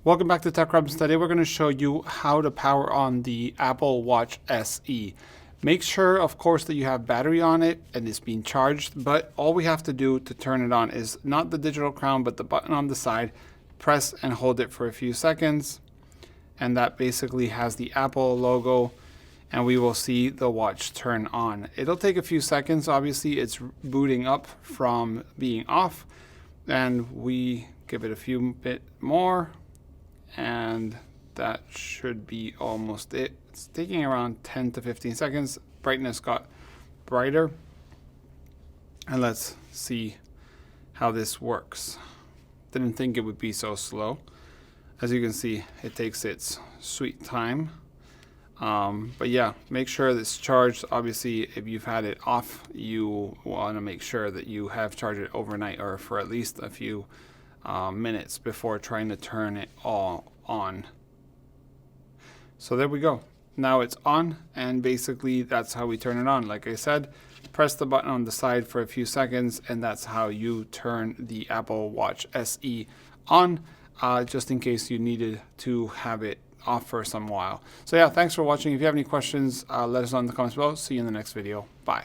Welcome back to Tech Rubs. Today we're going to show you how to power on the Apple Watch SE. Make sure, of course, that you have battery on it and it's being charged, but all we have to do to turn it on is not the digital crown, but the button on the side. Press and hold it for a few seconds, and that basically has the Apple logo, and we will see the watch turn on. It'll take a few seconds. Obviously, it's booting up from being off, and we give it a few bit more. And that should be almost it. It's taking around 10 to 15 seconds. Brightness got brighter. And let's see how this works. Didn't think it would be so slow. As you can see, it takes its sweet time. But yeah, make sure that it's charged. Obviously, if you've had it off, you want to make sure that you have charged it overnight or for at least a few minutes before trying to turn it all on. So there we go. Now it's on, and basically that's how we turn it on. Like I said, press the button on the side for a few seconds, and that's how you turn the Apple Watch SE on, just in case you needed to have it off for some while. So yeah, thanks for watching. If you have any questions, let us know in the comments below. See you in the next video. Bye.